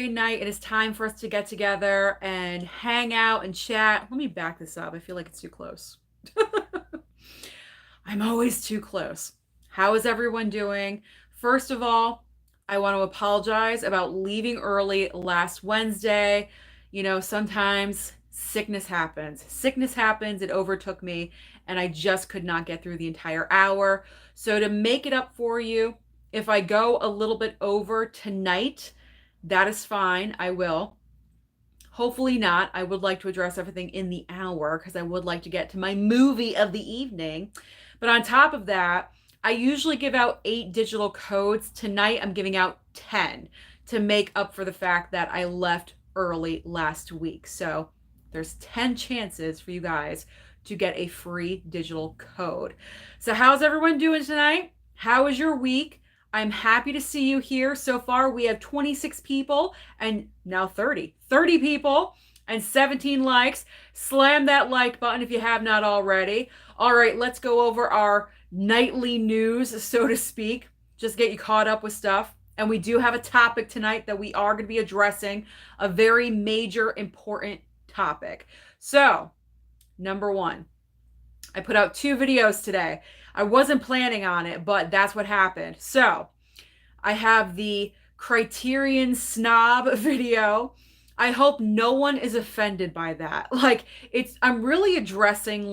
night. It is time for us to get together and hang out and chat. Let me back this up. I feel like it's too close. I'm always too close. How is everyone doing? First of all, I want to apologize about leaving early last Wednesday. Sometimes sickness happens. Sickness happens. It overtook me, and I just could not get through the entire hour. So, to make it up for you, if I go a little bit over tonight, that is fine. I will. Hopefully not. I would like to address everything in the hour because I would like to get to my movie of the evening. But on top of that, I usually give out 8 digital codes. Tonight, I'm giving out 10 to make up for the fact that I left early last week. So there's 10 chances for you guys to get a free digital code. So, how's everyone doing tonight? How was your week? I'm happy to see you here. So far, we have 26 people and now 30 people and 17 likes. Slam that like button if you have not already. All right, let's go over our nightly news, so to speak. Just get you caught up with stuff. And we do have a topic tonight that we are going to be addressing, a very major, important topic. So, number one, I put out 2 videos today. I wasn't planning on it, but that's what happened. So I have the Criterion Snob video. I hope no one is offended by that. I'm really addressing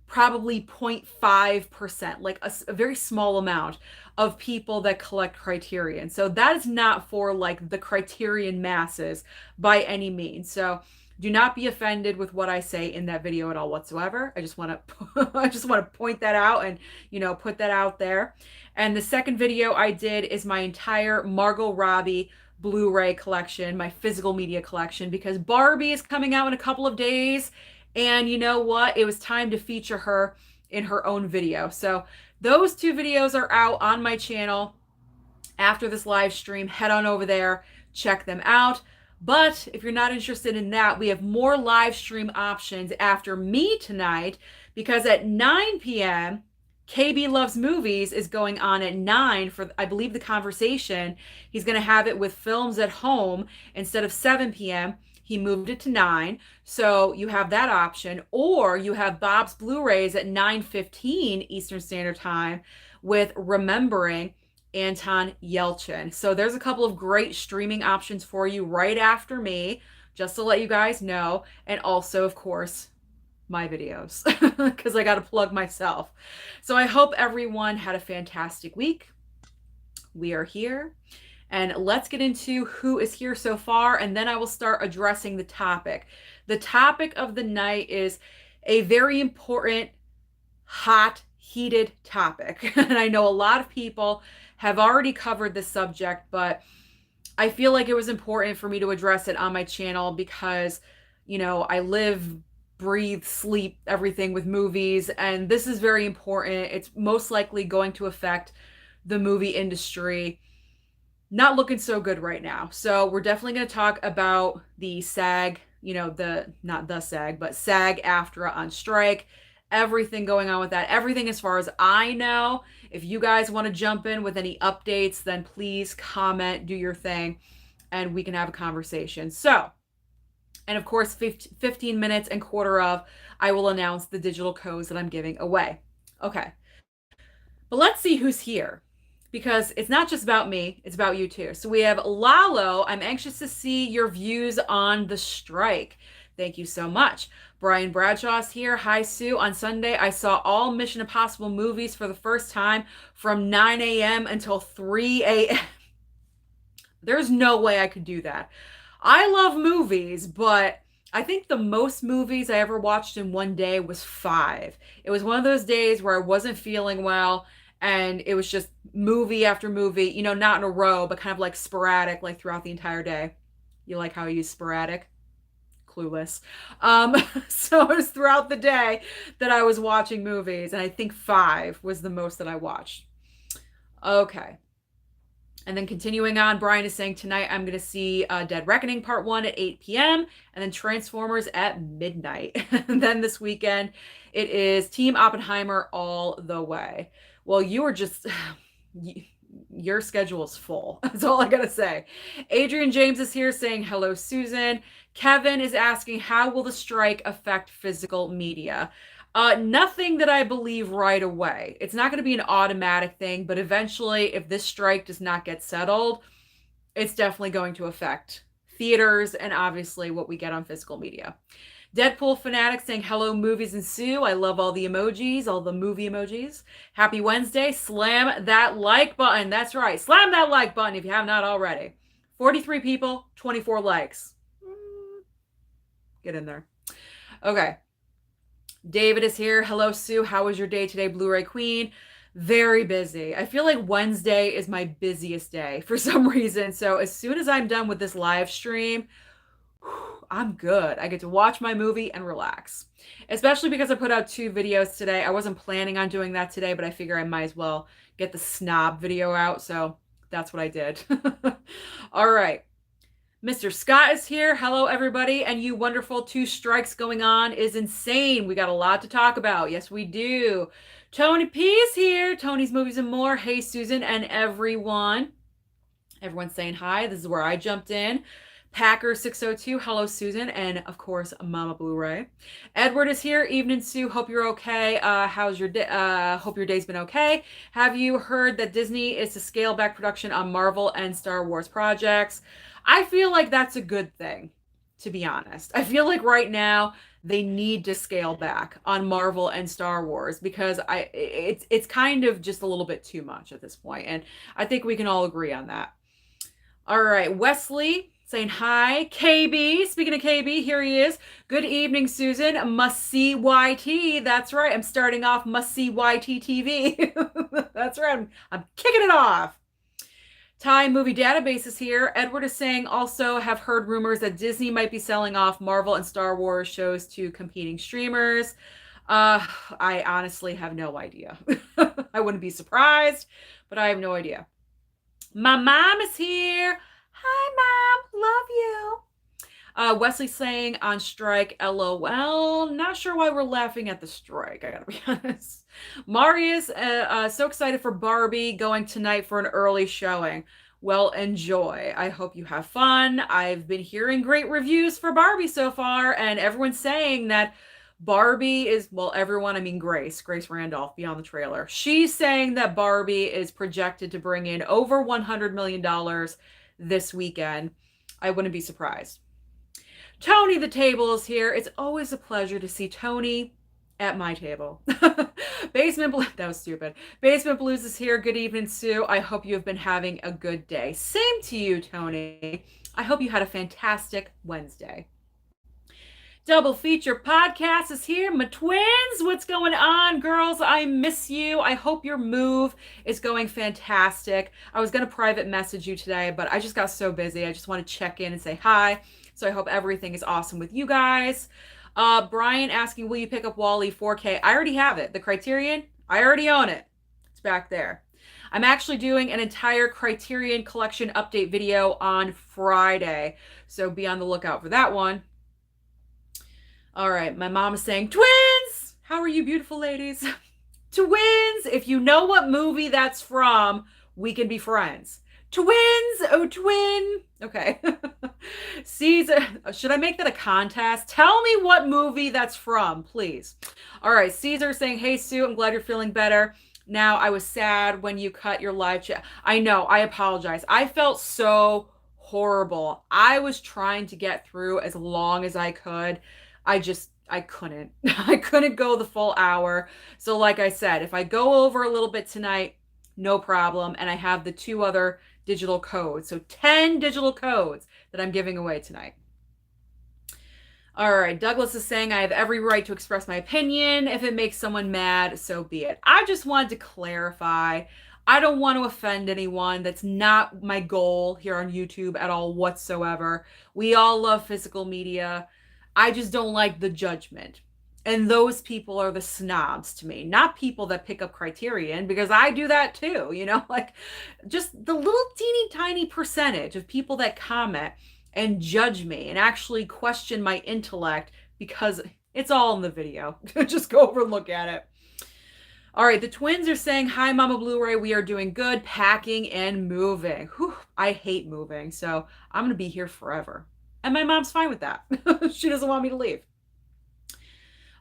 probably 0.5%, a very small amount of people that collect Criterion. So that is not for the Criterion masses by any means. So do not be offended with what I say in that video at all whatsoever. I just want to I just want to point that out and put that out there. And the second video I did is my entire Margot Robbie Blu-ray collection, my physical media collection, because Barbie is coming out in a couple of days. And you know what? It was time to feature her in her own video. So those 2 videos are out on my channel after this live stream. Head on over there, check them out. But if you're not interested in that, we have more live stream options after me tonight, because at 9 p.m., KB Loves Movies is going on at 9 for, I believe, the conversation. He's going to have it with Films at Home instead of 7 p.m. He moved it to 9. So you have that option. Or you have Bob's Blu-rays at 9:15 Eastern Standard Time with Remembering Anton Yelchin. So there's a couple of great streaming options for you right after me, just to let you guys know. And also, of course, my videos, because I got to plug myself. So I hope everyone had a fantastic week. We are here. And let's get into who is here so far, and then I will start addressing the topic. The topic of the night is a very important, hot, heated topic. And I know a lot of people have already covered this subject, but I feel like it was important for me to address it on my channel because, I live, breathe, sleep everything with movies, and this is very important. It's most likely going to affect the movie industry. Not looking so good right now. So we're definitely going to talk about the SAG, not the SAG, but SAG AFTRA on strike, everything going on with that, everything as far as I know. If you guys want to jump in with any updates, then please comment, do your thing, and we can have a conversation. So, and of course, 15 minutes and quarter of, I will announce the digital codes that I'm giving away. Okay. But let's see who's here, because it's not just about me, it's about you too. So we have Lalo. I'm anxious to see your views on the strike. Thank you so much. Brian Bradshaw's here. Hi, Sue. On Sunday, I saw all Mission Impossible movies for the first time from 9 a.m. until 3 a.m. There's no way I could do that. I love movies, but I think the most movies I ever watched in one day was 5. It was one of those days where I wasn't feeling well, and it was just movie after movie, not in a row, but kind of sporadic, throughout the entire day. You like how I use sporadic? Clueless. So it was throughout the day that I was watching movies, and I think 5 was the most that I watched. Okay. And then continuing on, Brian is saying tonight I'm going to see Dead Reckoning Part 1 at 8 p.m. and then Transformers at midnight. And then this weekend, it is Team Oppenheimer all the way. Well, you are just, your schedule is full. That's all I gotta say. Adrian James is here saying hello, Susan. Kevin is asking, how will the strike affect physical media? Nothing that I believe right away. It's not going to be an automatic thing, but eventually, if this strike does not get settled, it's definitely going to affect theaters and obviously what we get on physical media. Deadpool fanatic saying hello, Movies and Sue. I love all the emojis, all the movie emojis. Happy Wednesday. Slam that like button. That's right. Slam that like button if you have not already. 43 people, 24 likes. Get in there. Okay. David is here. Hello, Sue. How was your day today, Blu-ray Queen? Very busy. I feel like Wednesday is my busiest day for some reason. So as soon as I'm done with this live stream, I'm good. I get to watch my movie and relax. Especially because I put out 2 videos today. I wasn't planning on doing that today, but I figure I might as well get the snob video out. So that's what I did. All right. Mr. Scott is here. Hello, everybody. And you wonderful 2 strikes going on is insane. We got a lot to talk about. Yes, we do. Tony P is here. Tony's Movies and More. Hey, Susan and everyone. Everyone's saying hi. This is where I jumped in. Packer 602, hello Susan, and of course Mama Blu-ray. Edward is here. Evening, Sue. Hope you're okay. How's your day? Hope your day's been okay. Have you heard that Disney is to scale back production on Marvel and Star Wars projects? I feel like that's a good thing, to be honest. I feel like right now they need to scale back on Marvel and Star Wars because it's kind of just a little bit too much at this point, and I think we can all agree on that. All right, Wesley saying hi. KB, speaking of KB, here he is. Good evening, Susan. Must see YT. That's right. I'm starting off Must see YT TV. That's right. I'm kicking it off. Thai Movie Database is here. Edward is saying also have heard rumors that Disney might be selling off Marvel and Star Wars shows to competing streamers. I honestly have no idea. I wouldn't be surprised, but I have no idea. My mom is here. Hi, Mom. Love you. Wesley saying on strike, LOL. Not sure why we're laughing at the strike, I gotta be honest. Marius, so excited for Barbie, going tonight for an early showing. Well, enjoy. I hope you have fun. I've been hearing great reviews for Barbie so far, and everyone's saying that Barbie is, well, everyone, I mean Grace Randolph, beyond the trailer. She's saying that Barbie is projected to bring in over $100 million this weekend. I wouldn't be surprised. Tony the Table is here. It's always a pleasure to see Tony at my table. Basement Blues, that was stupid. Basement Blues is here. Good evening, Sue. I hope you have been having a good day. Same to you, Tony. I hope you had a fantastic Wednesday. Double Feature Podcast is here. My twins, what's going on, girls? I miss you. I hope your move is going fantastic. I was going to private message you today, but I just got so busy. I just want to check in and say hi. So I hope everything is awesome with you guys. Brian asking, will you pick up WALL-E 4K? I already have it. The Criterion, I already own it. It's back there. I'm actually doing an entire Criterion Collection update video on Friday. So be on the lookout for that one. All right, my mom is saying, twins! How are you, beautiful ladies? Twins! If you know what movie that's from, we can be friends. Twins! Oh, twin! Okay. Caesar, should I make that a contest? Tell me what movie that's from, please. All right, Caesar saying, hey, Sue, I'm glad you're feeling better. Now, I was sad when you cut your live chat. I know, I apologize. I felt so horrible. I was trying to get through as long as I could. I couldn't. I couldn't go the full hour. So like I said, if I go over a little bit tonight, no problem. And I have the 2 other digital codes. So 10 digital codes that I'm giving away tonight. All right. Douglas is saying I have every right to express my opinion. If it makes someone mad, so be it. I just wanted to clarify. I don't want to offend anyone. That's not my goal here on YouTube at all whatsoever. We all love physical media. I just don't like the judgment. And those people are the snobs to me, not people that pick up Criterion, because I do that too, you know, like just the little teeny tiny percentage of people that comment and judge me and actually question my intellect because it's all in the video. Just go over and look at it. All right, the twins are saying, hi, Mama Blu-ray. We are doing good, packing and moving. Whew, I hate moving, so I'm going to be here forever. And my mom's fine with that. She doesn't want me to leave.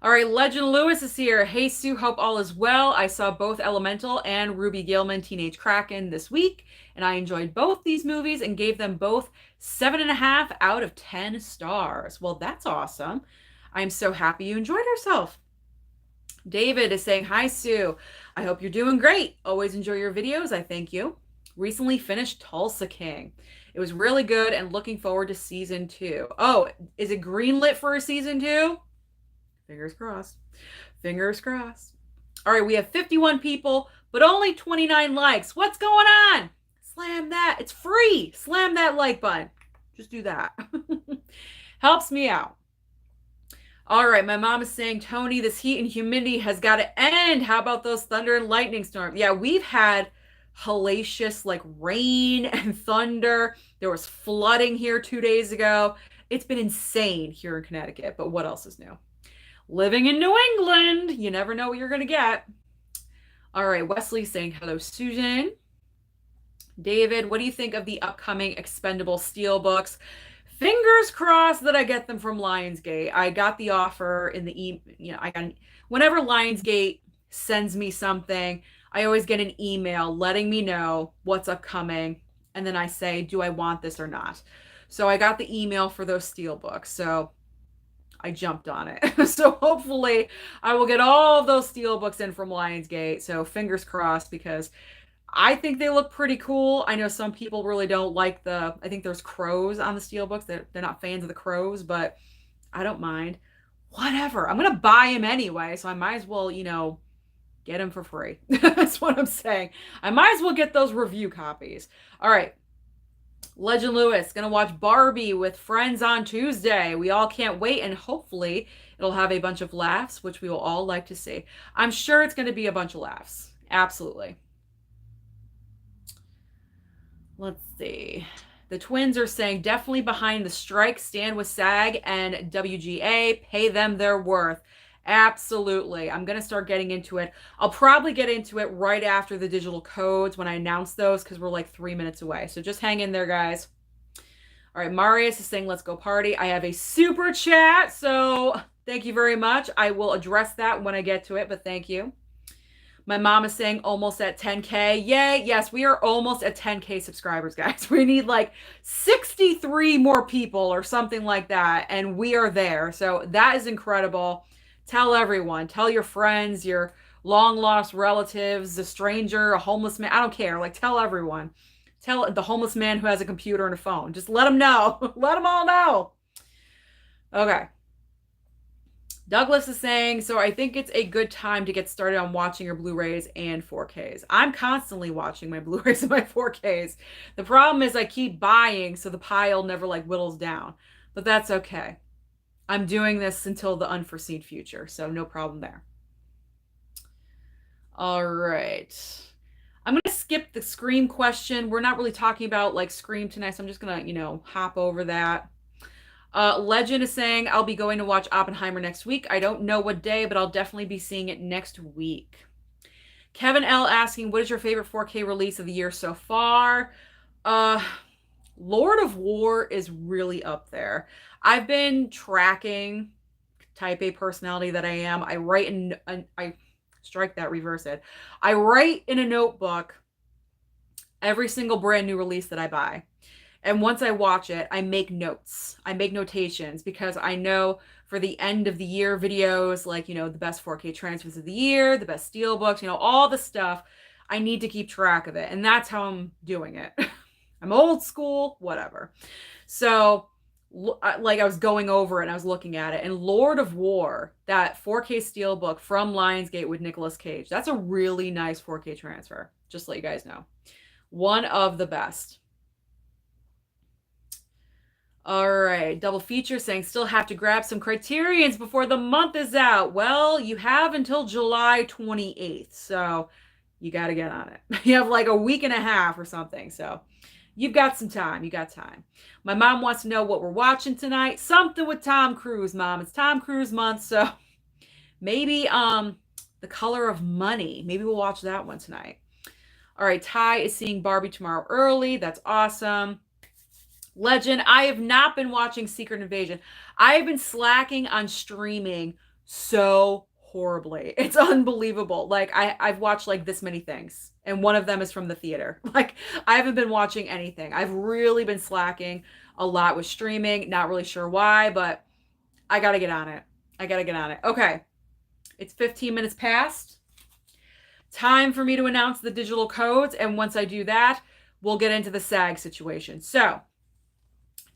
All right, Legend Lewis is here. Hey, Sue, hope all is well. I saw both Elemental and Ruby Gilman Teenage Kraken this week, and I enjoyed both these movies and gave them both 7.5 out of 10 stars. Well, that's awesome. I'm so happy you enjoyed yourself. David is saying, hi, Sue. I hope you're doing great. Always enjoy your videos. I thank you. Recently finished Tulsa King. It was really good and looking forward to season 2. Oh, is it greenlit for a season 2? Fingers crossed. Fingers crossed. All right, we have 51 people, but only 29 likes. What's going on? Slam that. It's free. Slam that like button. Just do that. Helps me out. All right, my mom is saying, Tony, this heat and humidity has got to end. How about those thunder and lightning storms? Yeah, we've had hellacious like rain and thunder. There was flooding here 2 days ago. It's been insane here in Connecticut, but what else is new? Living in New England, you never know what you're going to get. All right, Wesley's saying, hello, Susan. David, what do you think of the upcoming Expendable Steel books? Fingers crossed that I get them from Lionsgate. I got the offer in the whenever Lionsgate sends me something, I always get an email letting me know what's upcoming, and then I say, do I want this or not? So I got the email for those steel books, so I jumped on it. So hopefully I will get all of those steel books in from Lionsgate. So fingers crossed, because I think they look pretty cool. I know some people really don't like I think there's crows on the steelbooks. They're not fans of the crows, but I don't mind. Whatever. I'm going to buy them anyway, so I might as well, get them for free. That's what I'm saying. I might as well get those review copies. All right. Legend Lewis, going to watch Barbie with friends on Tuesday. We all can't wait, and hopefully it'll have a bunch of laughs, which we will all like to see. I'm sure it's going to be a bunch of laughs. Absolutely. Let's see. The twins are saying, definitely behind the strike, stand with SAG and WGA, pay them their worth. Absolutely. I'm going to start getting into it. I'll probably get into it right after the digital codes when I announce those, because we're like 3 minutes away. So just hang in there, guys. All right, Marius is saying, let's go party. I have a super chat, so thank you very much. I will address that when I get to it, but thank you. My mom is saying almost at 10K. Yay. Yes, we are almost at 10K subscribers, guys. We need like 63 more people or something like that, and we are there. So that is incredible. Tell everyone. Tell your friends, your long-lost relatives, a stranger, a homeless man. I don't care. Like, tell everyone. Tell the homeless man who has a computer and a phone. Just let them know. Let them all know. Okay. Douglas is saying, so I think it's a good time to get started on watching your Blu-rays and 4Ks. I'm constantly watching my Blu-rays and my 4Ks. The problem is I keep buying, so the pile never like whittles down. But that's okay. I'm doing this until the unforeseen future, so no problem there. All right. I'm going to skip the Scream question. We're not really talking about like Scream tonight, so I'm just going to, hop over that. Legend is saying, I'll be going to watch Oppenheimer next week. I don't know what day, but I'll definitely be seeing it next week. Kevin L asking, what is your favorite 4K release of the year so far? Lord of War is really up there. I've been tracking, type A personality that I am. I write in, I strike that, reverse it. I write in a notebook every single brand new release that I buy. And once I watch it, I make notes. I make notations, because I know for the end of the year videos, like, the best 4K transfers of the year, the best steelbooks, all the stuff, I need to keep track of it. And that's how I'm doing it. I'm old school, whatever. So like I was going over it and I was looking at it, and Lord of War, that 4K steelbook from Lionsgate with Nicolas Cage, that's a really nice 4K transfer. Just to let you guys know. One of the best. All right, double feature saying, still have to grab some Criterions before the month is out. Well, you have until July 28th, so you got to get on it. You have like a week and a half or something, so you've got some time. You got time. My mom wants to know what we're watching tonight. Something with Tom Cruise, Mom. It's Tom Cruise month, so maybe The Color of Money. Maybe we'll watch that one tonight. All right, Ty is seeing Barbie tomorrow early. That's awesome. Legend, I have not been watching Secret Invasion. I have been slacking on streaming so horribly. It's unbelievable. Like I've watched like this many things, and one of them is from the theater. Like I haven't been watching anything. I've really been slacking a lot with streaming. Not really sure why, but I gotta get on it. I gotta get on it. Okay, it's 15 minutes past. Time for me to announce the digital codes, and once I do that, we'll get into the SAG situation. So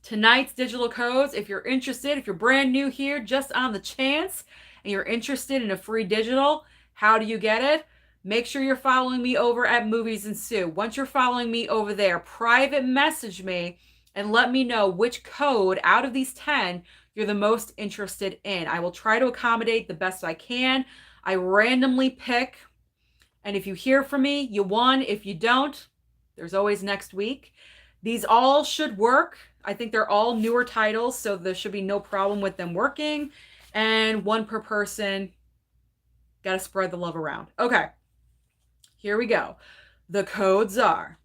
tonight's digital codes, if you're interested, if you're brand new here, just on the chance, and you're interested in a free digital, how do you get it? Make sure you're following me over at Movies&Sue. Once you're following me over there, private message me and let me know which code out of these 10 you're the most interested in. I will try to accommodate the best I can. I randomly pick, and if you hear from me, you won. If you don't, there's always next week. These all should work. I think they're all newer titles, so there should be no problem with them working. And one per person. Got to spread the love around. Okay, here we go. The codes are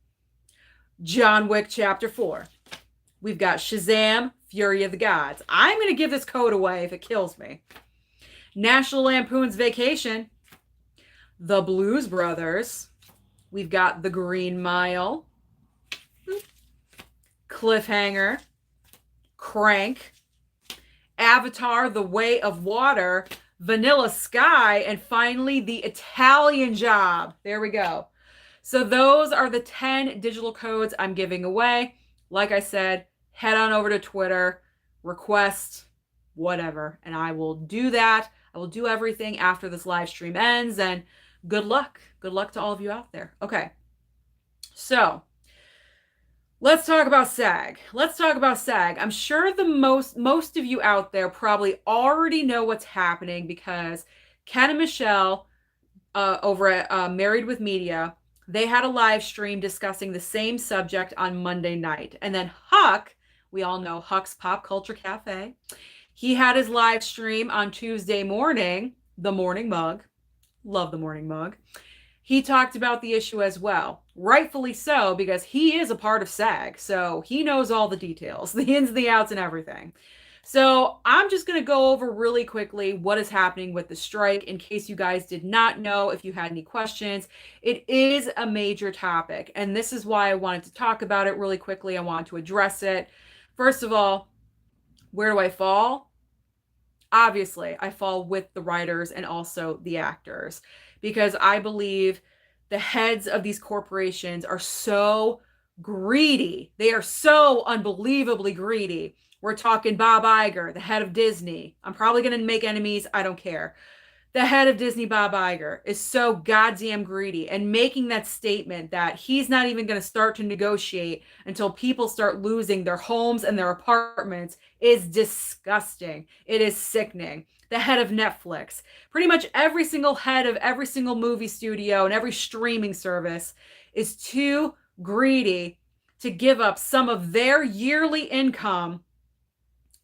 John Wick Chapter 4. We've got Shazam, Fury of the Gods. I'm going to give this code away if it kills me. National Lampoon's Vacation. The Blues Brothers. We've got The Green Mile. Cliffhanger. Crank. Avatar, The Way of Water. Vanilla Sky. And finally, The Italian Job. There we go. So those are the 10 digital codes I'm giving away. Like I said, head on over to Twitter, request, whatever, and I will do that. I will do everything after this live stream ends, and good luck. Good luck to all of you out there. Okay, so let's talk about SAG. Let's talk about SAG. I'm sure the most of you out there probably already know what's happening because Ken and Michelle over at Married with Media, they had a live stream discussing the same subject on Monday night. And then Huck, we all know Huck's Pop Culture Cafe, he had his live stream on Tuesday morning, the Morning Mug. Love the Morning Mug. He talked about the issue as well. Rightfully so, because he is a part of SAG. So he knows all the details, the ins and the outs and everything. So I'm just going to go over really quickly what is happening with the strike in case you guys did not know, if you had any questions. It is a major topic, and this is why I wanted to talk about it really quickly. I want to address it. First of all, where do I fall? Obviously, I fall with the writers and also the actors, because I believe the heads of these corporations are so greedy. They are so unbelievably greedy. We're talking Bob Iger, the head of Disney. I'm probably going to make enemies. I don't care. The head of Disney, Bob Iger, is so goddamn greedy, and making that statement that he's not even going to start to negotiate until people start losing their homes and their apartments is disgusting. It is sickening. The head of Netflix, pretty much every single head of every single movie studio and every streaming service is too greedy to give up some of their yearly income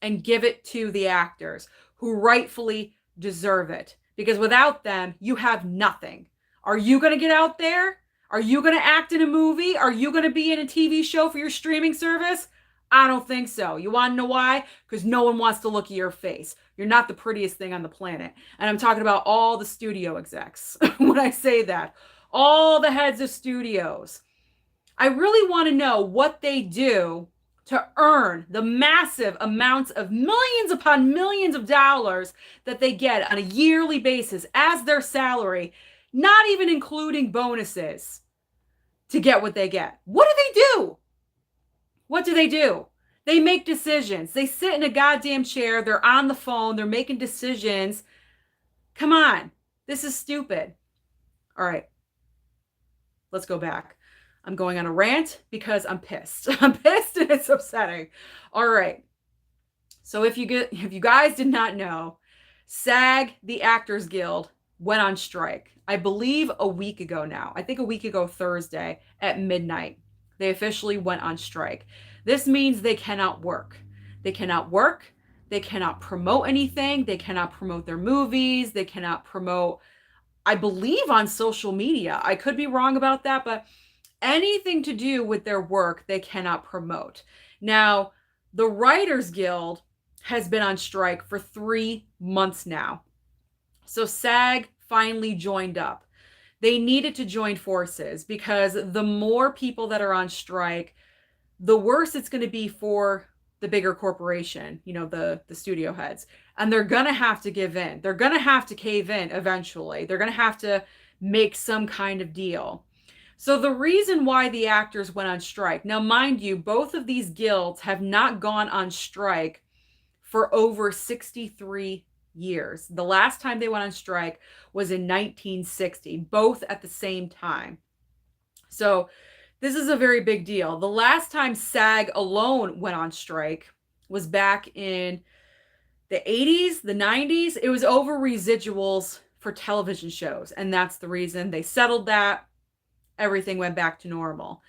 and give it to the actors who rightfully deserve it. Because without them, you have nothing. Are you going to get out there? Are you going to act in a movie? Are you going to be in a TV show for your streaming service? I don't think so. You want to know why? Because no one wants to look at your face. You're not the prettiest thing on the planet. And I'm talking about all the studio execs when I say that. All the heads of studios. I really want to know what they do to earn the massive amounts of millions upon millions of dollars that they get on a yearly basis as their salary, not even including bonuses, to get what they get. What do they do? What do they do? They make decisions. They sit in a goddamn chair. They're on the phone. They're making decisions. Come on. This is stupid. All right. Let's go back. I'm going on a rant because I'm pissed. I'm pissed and it's upsetting. All right. So if you guys did not know, SAG, the Actors Guild, went on strike. I believe a week ago now. I think a week ago Thursday at midnight. They officially went on strike. This means they cannot work. They cannot work. They cannot promote anything. They cannot promote their movies. They cannot promote I believe on social media. I could be wrong about that, but anything to do with their work, they cannot promote. Now, the Writers Guild has been on strike for 3 months now. So SAG finally joined up. They needed to join forces because the more people that are on strike, the worse it's going to be for the bigger corporation, the studio heads. And they're going to have to give in. They're going to have to cave in eventually. They're going to have to make some kind of deal. So the reason why the actors went on strike, now mind you, both of these guilds have not gone on strike for over 63 years. The last time they went on strike was in 1960, both at the same time. So this is a very big deal. The last time SAG alone went on strike was back in the 80s, the 90s. It was over residuals for television shows. And that's the reason they settled that. Everything went back to normal.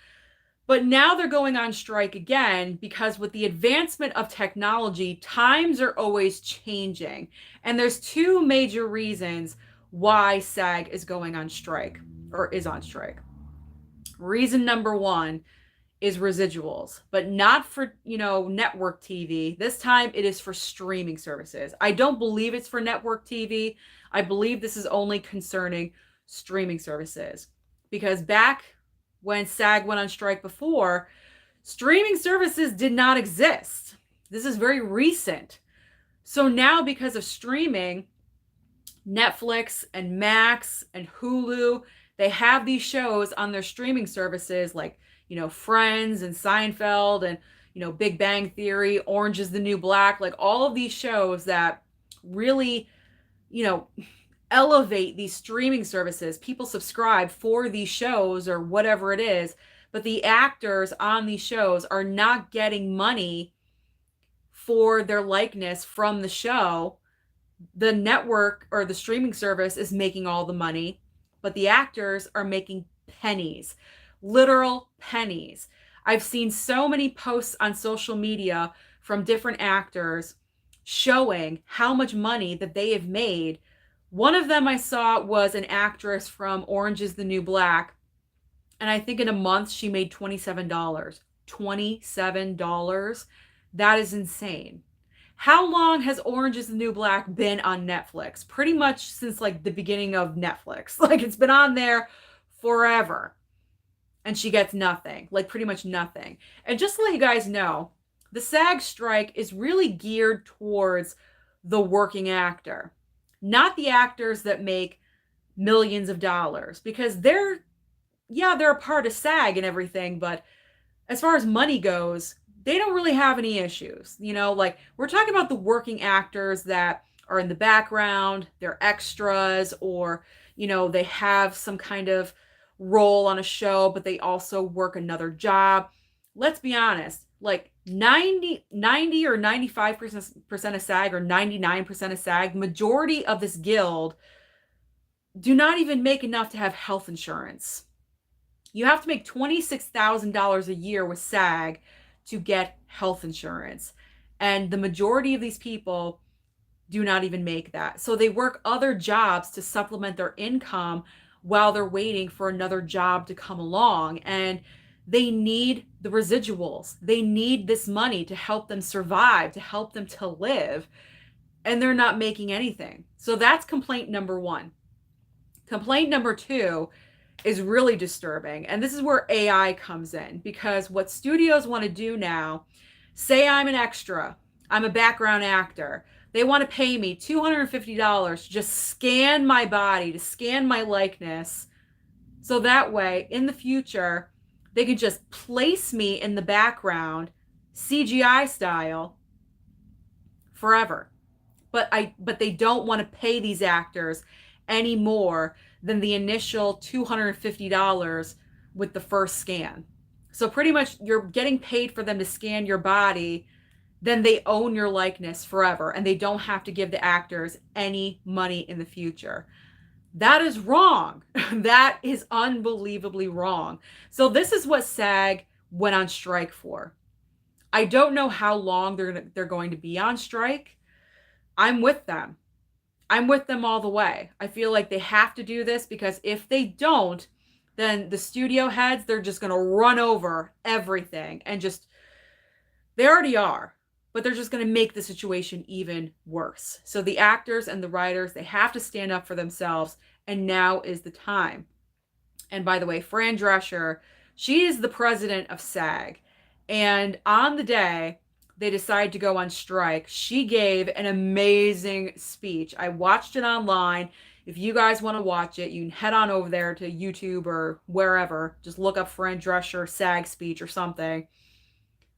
But now they're going on strike again because with the advancement of technology, times are always changing. And there's two major reasons why SAG is going on strike or is on strike. Reason number one is residuals, but not for, network TV. This time it is for streaming services. I don't believe it's for network TV. I believe this is only concerning streaming services because back when SAG went on strike before, streaming services did not exist. This is very recent. So now because of streaming, Netflix and Max and Hulu, they have these shows on their streaming services like, Friends and Seinfeld and, Big Bang Theory, Orange is the New Black, like all of these shows that really, elevate these streaming services. People subscribe for these shows or whatever it is, but the actors on these shows are not getting money for their likeness from the show. The network or the streaming service is making all the money, but the actors are making pennies, literal pennies. I've seen so many posts on social media from different actors showing how much money that they have made. One of them I saw was an actress from Orange is the New Black, and I think in a month she made $27. $27? That is insane. How long has Orange is the New Black been on Netflix? Pretty much since like the beginning of Netflix. Like it's been on there forever. And she gets nothing, like pretty much nothing. And just to let you guys know, the SAG strike is really geared towards the working actor, not the actors that make millions of dollars, because they're a part of SAG and everything, but as far as money goes, they don't really have any issues. Like we're talking about the working actors that are in the background, they're extras, or, they have some kind of role on a show, but they also work another job. Let's be honest, like 90 or 95% of SAG or 99% of SAG, majority of this guild do not even make enough to have health insurance. You have to make $26,000 a year with SAG to get health insurance. And the majority of these people do not even make that. So they work other jobs to supplement their income while they're waiting for another job to come along. And they need the residuals. They need this money to help them survive, to help them to live. And they're not making anything. So that's complaint number one. Complaint number two is really disturbing. And this is where AI comes in, because what studios want to do now, say I'm an extra, I'm a background actor. They want to pay me $250 to just scan my body, to scan my likeness. So that way, in the future, they can just place me in the background, CGI style, forever. But they don't want to pay these actors any more than the initial $250 with the first scan. So pretty much you're getting paid for them to scan your body, then they own your likeness forever and they don't have to give the actors any money in the future. That is wrong. That is unbelievably wrong. So this is what SAG went on strike for. I don't know how long they're going to be on strike. I'm with them. I'm with them all the way. I feel like they have to do this because if they don't, then the studio heads, they're just going to run over everything and just, they already are, but they're just going to make the situation even worse. So the actors and the writers, they have to stand up for themselves, and now is the time. And by the way, Fran Drescher, she is the president of SAG. And on the day they decided to go on strike, she gave an amazing speech. I watched it online. If you guys want to watch it, you can head on over there to YouTube or wherever. Just look up Fran Drescher SAG speech or something.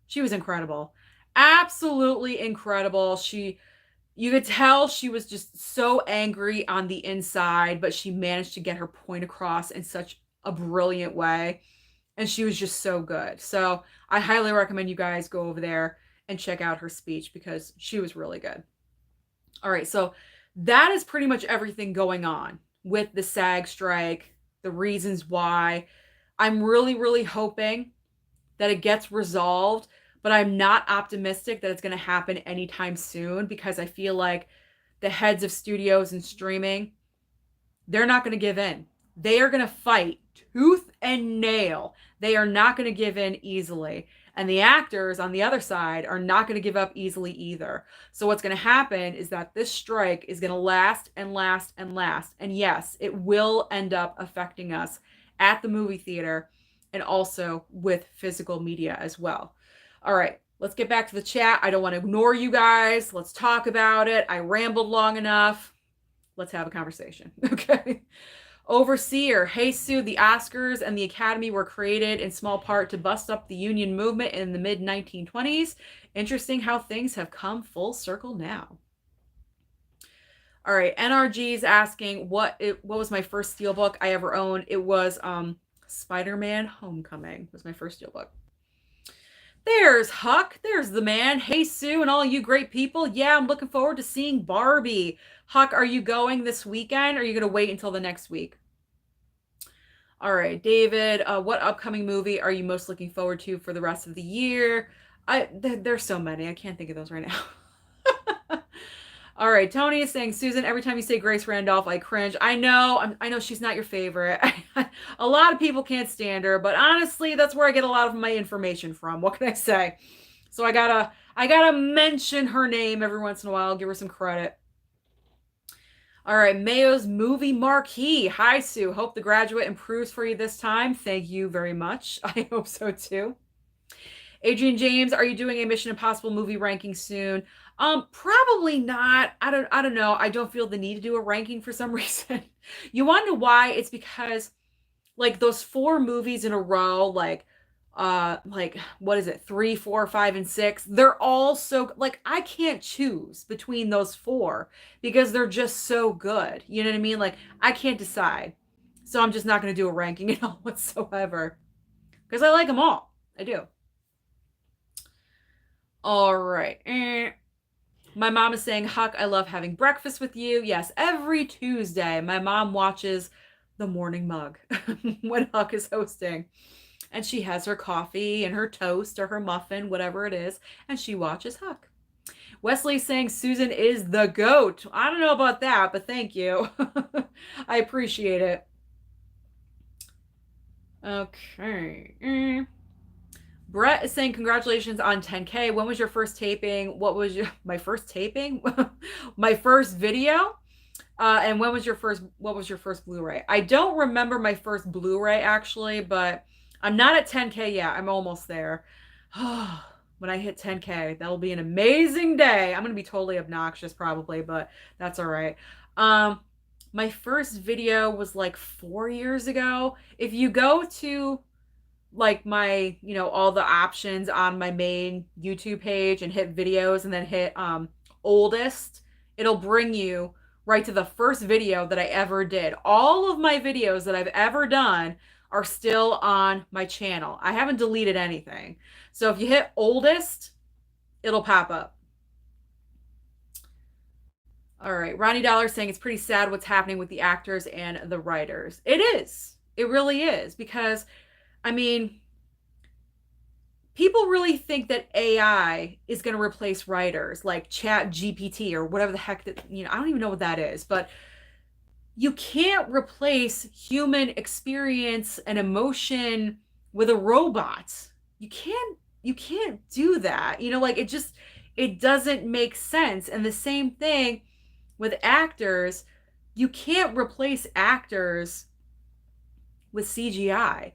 She was incredible. Absolutely incredible. You could tell she was just so angry on the inside, but she managed to get her point across in such a brilliant way. And she was just so good. So I highly recommend you guys go over there and check out her speech because she was really good. All right, so that is pretty much everything going on with the SAG strike, the reasons why. I'm really, really hoping that it gets resolved, but I'm not optimistic that it's going to happen anytime soon because I feel like the heads of studios and streaming, they're not going to give in. They are going to fight tooth and nail. They are not going to give in easily. And the actors on the other side are not going to give up easily either. So what's going to happen is that this strike is going to last and last and last. And yes, it will end up affecting us at the movie theater and also with physical media as well. All right, let's get back to the chat. I don't want to ignore you guys. Let's talk about it. I rambled long enough. Let's have a conversation. Okay. Overseer, hey Sue, the Oscars and the Academy were created in small part to bust up the union movement in the mid 1920s. Interesting how things have come full circle now. All right, NRG's asking what was my first steelbook I ever owned. It was Spider-Man Homecoming was my first steelbook. There's Huck. There's the man. Hey, Sue, and all you great people. Yeah, I'm looking forward to seeing Barbie. Huck, are you going this weekend or are you going to wait until the next week? All right, David, what upcoming movie are you most looking forward to for the rest of the year? There's so many. I can't think of those right now. All right, Tony is saying, Susan, every time you say Grace Randolph, I cringe. I know she's not your favorite. A lot of people can't stand her, but honestly, that's where I get a lot of my information from. What can I say? So I gotta mention her name every once in a while, give her some credit. All right, Mayo's movie marquee. Hi, Sue. Hope The Graduate improves for you this time. Thank you very much. I hope so too. Adrian James, are you doing a Mission Impossible movie ranking soon? Probably not. I don't know. I don't feel the need to do a ranking for some reason. You want to know why? It's because like those 4 movies in a row, like what is it? 3, 4, 5, and 6. They're all so like I can't choose between those 4 because they're just so good. You know what I mean? Like I can't decide. So I'm just not going to do a ranking at all whatsoever because I like them all. I do. All right. My mom is saying, Huck, I love having breakfast with you. Yes, every Tuesday, my mom watches The Morning Mug when Huck is hosting. And she has her coffee and her toast or her muffin, whatever it is, and she watches Huck. Wesley's saying Susan is the GOAT. I don't know about that, but thank you. I appreciate it. Okay. Brett is saying congratulations on 10K. When was your first taping? What was my first taping? My first video? And what was your first Blu-ray? I don't remember my first Blu-ray actually, but I'm not at 10K yet. I'm almost there. When I hit 10K, that'll be an amazing day. I'm going to be totally obnoxious probably, but that's all right. My first video was like 4 years ago. If you go to like my, all the options on my main YouTube page and hit videos and then hit oldest, it'll bring you right to the first video that I ever did. All of my videos that I've ever done are still on my channel. I haven't deleted anything. So if you hit oldest, it'll pop up. All right, Ronnie Dollar saying it's pretty sad what's happening with the actors and the writers. It is. It really is because I mean, people really think that AI is going to replace writers like Chat GPT or whatever the heck that, I don't even know what that is, but you can't replace human experience and emotion with a robot. You can't do that. Like it doesn't make sense. And the same thing with actors, you can't replace actors with CGI.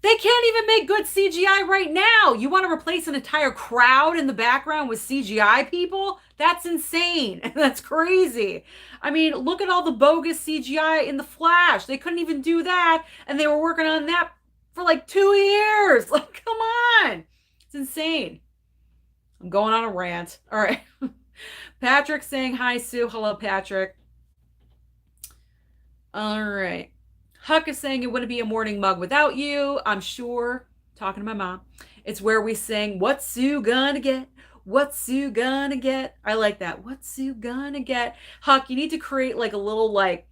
They can't even make good CGI right now. You want to replace an entire crowd in the background with CGI people? That's insane. That's crazy. I mean, look at all the bogus CGI in The Flash. They couldn't even do that, and they were working on that for like 2 years. Like, come on. It's insane. I'm going on a rant. All right. Patrick saying hi, Sue. Hello, Patrick. All right. Huck is saying it wouldn't be a morning mug without you. I'm sure. Talking to my mom. It's where we sing, "What's Sue gonna get? What's Sue gonna get?" I like that. What's Sue gonna get? Huck, you need to create like a little like,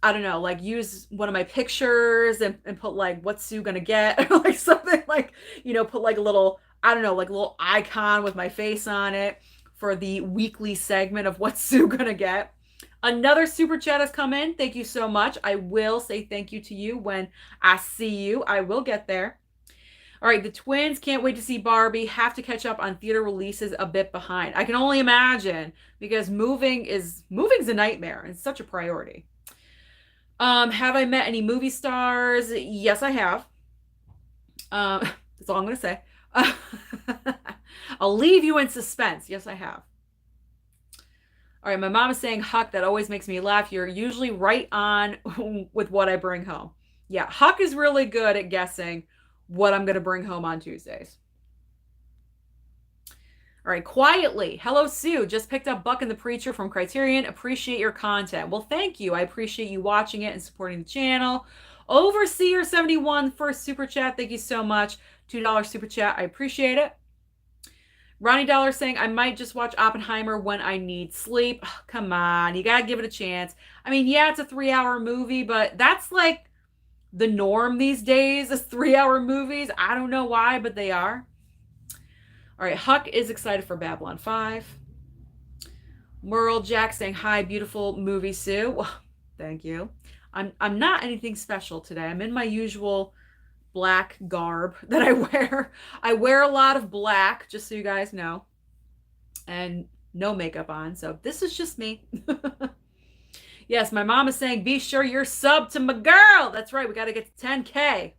I don't know, like use one of my pictures and put like, "What's Sue gonna get?" Or like something like, put like a little, I don't know, like a little icon with my face on it for the weekly segment of "What's Sue gonna get?" Another super chat has come in. Thank you so much. I will say thank you to you when I see you. I will get there. All right, the twins can't wait to see Barbie. Have to catch up on theater releases, a bit behind. I can only imagine because moving's a nightmare and it's such a priority. Have I met any movie stars? Yes, I have. That's all I'm going to say. I'll leave you in suspense. Yes, I have. All right, my mom is saying, Huck, that always makes me laugh. You're usually right on with what I bring home. Yeah, Huck is really good at guessing what I'm going to bring home on Tuesdays. All right, quietly. Hello, Sue. Just picked up Buck and the Preacher from Criterion. Appreciate your content. Well, thank you. I appreciate you watching it and supporting the channel. Overseer71, first super chat. Thank you so much. $2 super chat. I appreciate it. Ronnie Dollar saying, I might just watch Oppenheimer when I need sleep. Oh, come on, you gotta give it a chance. I mean, yeah, it's a 3-hour movie, but that's like the norm these days, is 3-hour movies. I don't know why, but they are. All right, Huck is excited for Babylon 5. Merle Jack saying, hi, beautiful movie, Sue. Well, thank you. I'm not anything special today. I'm in my usual black garb that I wear. I wear a lot of black, just so you guys know, and no makeup on. So this is just me. Yes, my mom is saying, be sure you're sub to my girl. That's right. We got to get to 10K.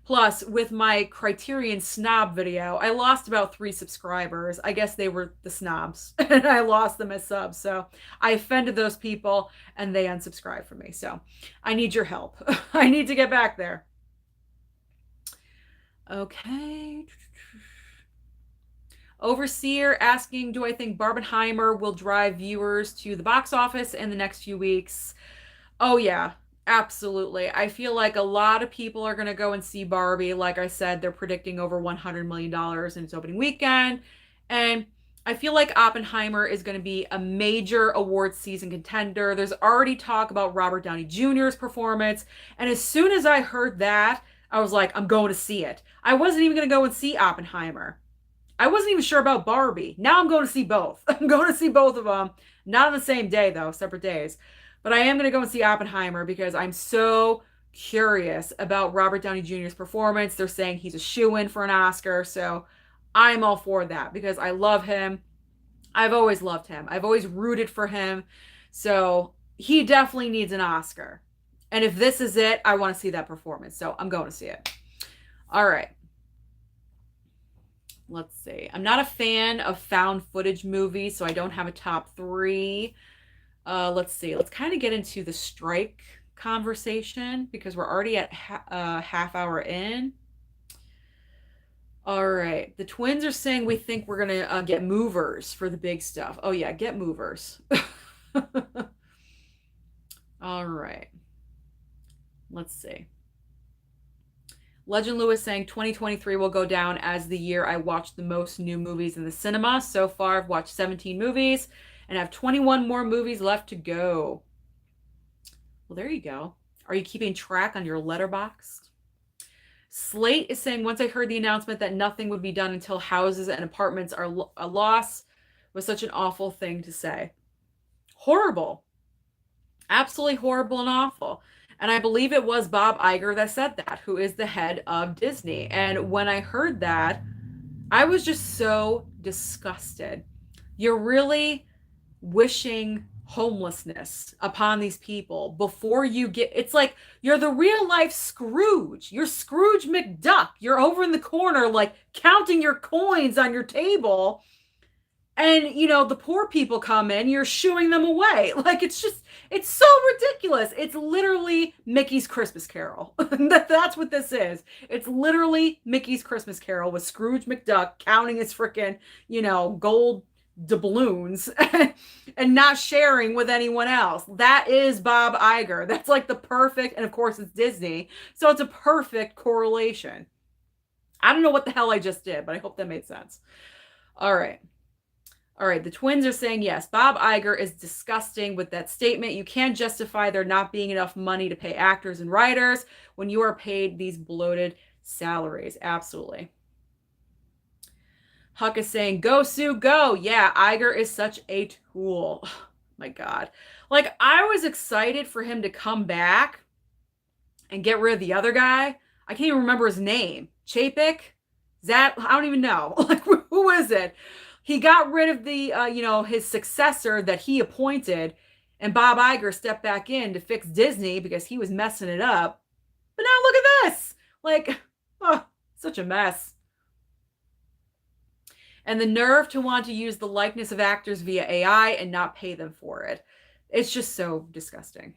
Plus, with my Criterion snob video, I lost about 3 subscribers. I guess they were the snobs, and I lost them as subs. So I offended those people, and they unsubscribed from me. So I need your help. I need to get back there. Okay. Overseer asking, do I think Barbenheimer will drive viewers to the box office in the next few weeks? Oh, yeah, absolutely. I feel like a lot of people are going to go and see Barbie. Like I said, they're predicting over $100 million in its opening weekend. And I feel like Oppenheimer is going to be a major awards season contender. There's already talk about Robert Downey Jr.'s performance. And as soon as I heard that, I was like, I'm going to see it. I wasn't even going to go and see Oppenheimer. I wasn't even sure about Barbie. Now I'm going to see both. I'm going to see both of them. Not on the same day, though, separate days. But I am going to go and see Oppenheimer because I'm so curious about Robert Downey Jr.'s performance. They're saying he's a shoo-in for an Oscar. So I'm all for that because I love him. I've always loved him. I've always rooted for him. So he definitely needs an Oscar. And if this is it, I want to see that performance. So I'm going to see it. All right. Let's see. I'm not a fan of found footage movies, so I don't have a top 3. Let's see. Let's kind of get into the strike conversation because we're already at half hour in. All right. The twins are saying we think we're going to get movers for the big stuff. Oh, yeah. Get movers. All right. Let's see. Legend Lewis saying 2023 will go down as the year I watched the most new movies in the cinema. So far, I've watched 17 movies and have 21 more movies left to go. Well, there you go. Are you keeping track on your Letterboxd? Slate is saying, once I heard the announcement that nothing would be done until houses and apartments are a loss, was such an awful thing to say. Horrible. Absolutely horrible and awful. And I believe it was Bob Iger that said that, who is the head of Disney. And when I heard that, I was just so disgusted. You're really wishing homelessness upon these people before you get, it's like you're the real life Scrooge. You're Scrooge McDuck. You're over in the corner like counting your coins on your table, and the poor people come in, you're shooing them away. Like, it's so ridiculous. It's literally Mickey's Christmas Carol. That's what this is. It's literally Mickey's Christmas Carol with Scrooge McDuck counting his freaking gold doubloons and not sharing with anyone else. That is Bob Iger. That's like the perfect, and of course it's Disney, so it's a perfect correlation. I don't know what the hell I just did, but I hope that made sense. All right, the twins are saying, yes, Bob Iger is disgusting with that statement. You can't justify there not being enough money to pay actors and writers when you are paid these bloated salaries. Absolutely. Huck is saying, go, Sue, go. Yeah, Iger is such a tool. Oh, my God. Like, I was excited for him to come back and get rid of the other guy. I can't even remember his name. Chapek? I don't even know. Like, who is it? He got rid of the, his successor that he appointed, and Bob Iger stepped back in to fix Disney because he was messing it up. But now look at this. Like, oh, such a mess. And the nerve to want to use the likeness of actors via AI and not pay them for it. It's just so disgusting.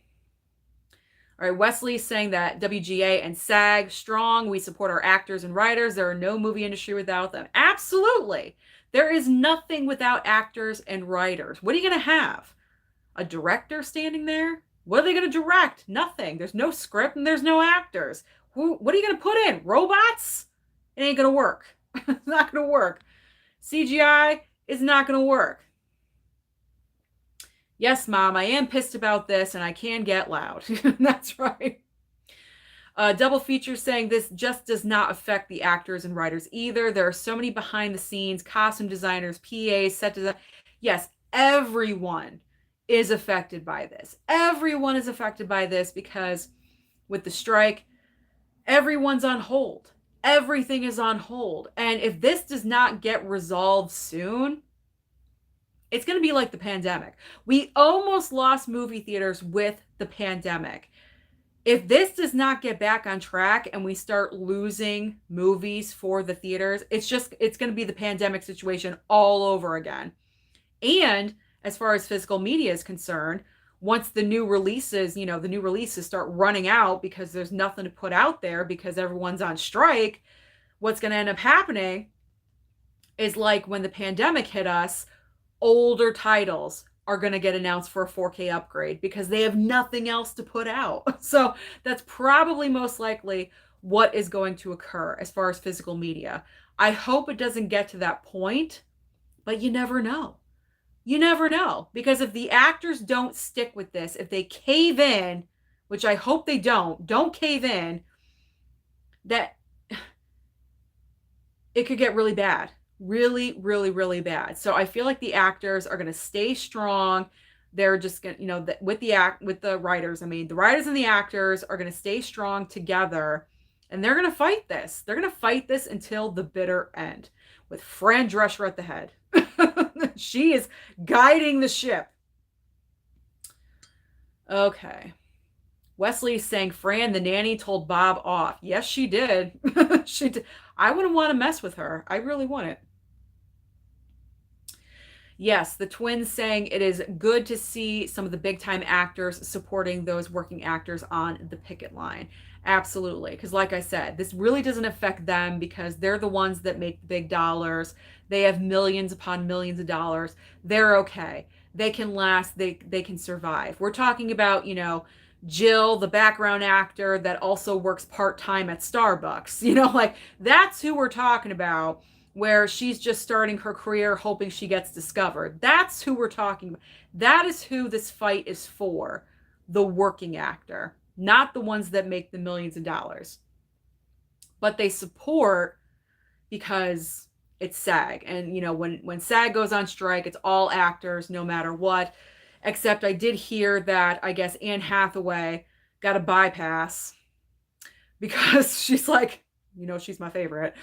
All right, Wesley's saying that WGA and SAG, strong. We support our actors and writers. There are no movie industry without them. Absolutely. There is nothing without actors and writers. What are you going to have? A director standing there? What are they going to direct? Nothing. There's no script and there's no actors. What are you going to put in? Robots? It ain't going to work. It's not going to work. CGI is not going to work. Yes, Mom, I am pissed about this and I can get loud. That's right. Double Feature saying this just does not affect the actors and writers either. There are so many behind the scenes, costume designers, PAs, set design. Yes, everyone is affected by this. Everyone is affected by this because with the strike, everyone's on hold. Everything is on hold. And if this does not get resolved soon, it's going to be like the pandemic. We almost lost movie theaters with the pandemic. If this does not get back on track and we start losing movies for the theaters, it's going to be the pandemic situation all over again. And as far as physical media is concerned, once the new releases start running out because there's nothing to put out there because everyone's on strike, what's going to end up happening is like when the pandemic hit us, older titles are going to get announced for a 4K upgrade because they have nothing else to put out. So that's probably most likely what is going to occur as far as physical media. I hope it doesn't get to that point, but you never know. You never know, because if the actors don't stick with this, if they cave in, which I hope they don't cave in, that it could get really bad. Really, really, really bad. So I feel like the actors are going to stay strong. They're just going to, with the writers, the writers and the actors are going to stay strong together, and they're going to fight this. They're going to fight this until the bitter end with Fran Drescher at the head. She is guiding the ship. Okay. Wesley is saying Fran, the nanny, told Bob off. Yes, she did. She did. I wouldn't want to mess with her. I really wouldn't. Yes, the twins saying it is good to see some of the big time actors supporting those working actors on the picket line. Absolutely. Because like I said, this really doesn't affect them because they're the ones that make the big dollars. They have millions upon millions of dollars. They're okay. They can last. They can survive. We're talking about, Jill, the background actor that also works part-time at Starbucks. Like that's who we're talking about, where she's just starting her career hoping she gets discovered. That's who we're talking about. That is who this fight is for. The working actor, not the ones that make the millions of dollars. but they support because it's SAG. And, when SAG goes on strike, it's all actors, no matter what. Except I did hear that, I guess, Anne Hathaway got a bypass because she's like, she's my favorite,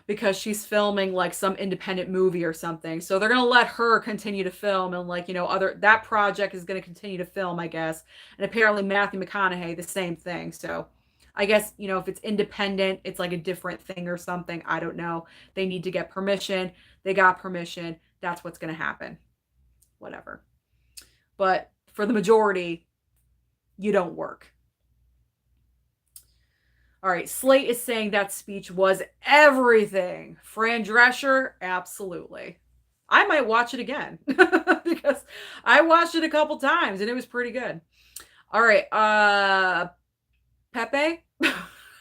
because she's filming like some independent movie or something. So they're going to let her continue to film, and like, that project is going to continue to film, I guess. And apparently Matthew McConaughey, the same thing. So I guess, if it's independent, it's like a different thing or something. I don't know. They need to get permission. They got permission. That's what's going to happen. Whatever. But for the majority, you don't work. All right, Slate is saying that speech was everything. Fran Drescher, absolutely. I might watch it again because I watched it a couple times and it was pretty good. All right, Pepe,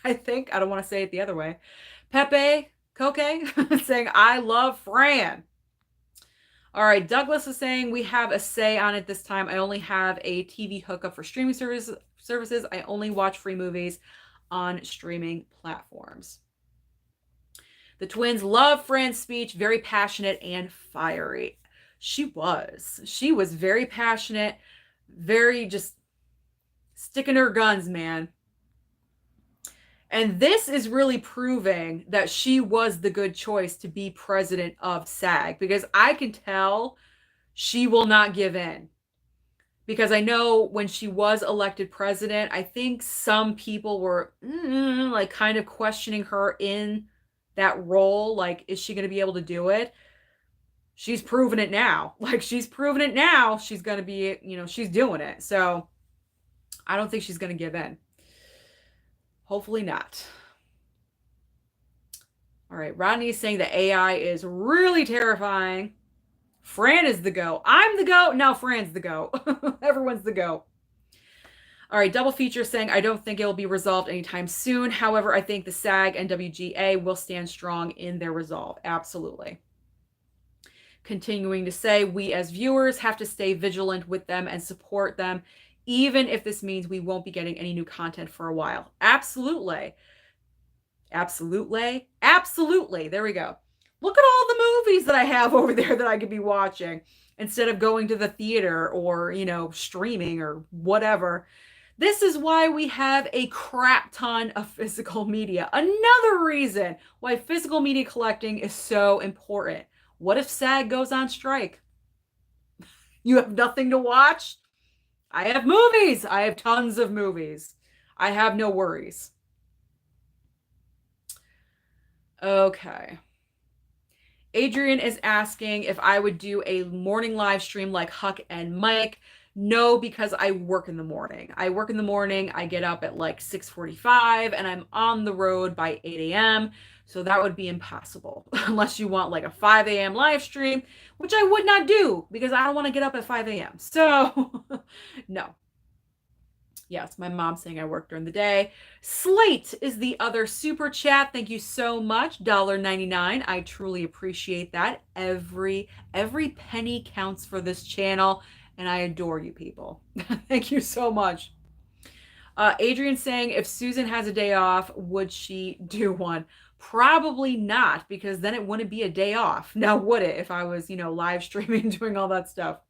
I think, I don't want to say it the other way. Pepe Coque saying, I love Fran. All right, Douglas is saying, we have a say on it this time. I only have a TV hookup for streaming services. I only watch free movies on streaming platforms. The twins love Fran's speech, very passionate and fiery. She was very passionate, very just sticking her guns, man. And this is really proving that she was the good choice to be president of SAG, because I can tell she will not give in. Because I know when she was elected president, I think some people were like kind of questioning her in that role. Like, is she going to be able to do it? She's proven it now. She's proven it now. She's going to be, she's doing it. So I don't think she's going to give in. Hopefully not. All right. Rodney is saying the AI is really terrifying. Fran is the go. I'm the go. Now Fran's the go. Everyone's the go. All right. Double feature saying, I don't think it will be resolved anytime soon. However, I think the SAG and WGA will stand strong in their resolve. Absolutely. Continuing to say, we as viewers have to stay vigilant with them and support them, even if this means we won't be getting any new content for a while. Absolutely. Absolutely. Absolutely. There we go. Look at all the movies that I have over there that I could be watching instead of going to the theater or, streaming or whatever. This is why we have a crap ton of physical media. Another reason why physical media collecting is so important. What if SAG goes on strike? You have nothing to watch? I have movies. I have tons of movies. I have no worries. Okay. Adrian is asking if I would do a morning live stream like Huck and Mike. No, because I work in the morning. I get up at like 6:45 and I'm on the road by 8 a.m. So that would be impossible unless you want like a 5 a.m. live stream, which I would not do because I don't want to get up at 5 a.m. So no. Yes, my mom's saying I work during the day. Slate is the other super chat. Thank you so much. $1.99. I truly appreciate that. Every penny counts for this channel, and I adore you people. Thank you so much. Adrian saying, if Susan has a day off, would she do one? Probably not, because then it wouldn't be a day off. Now, would it if I was, live streaming, doing all that stuff?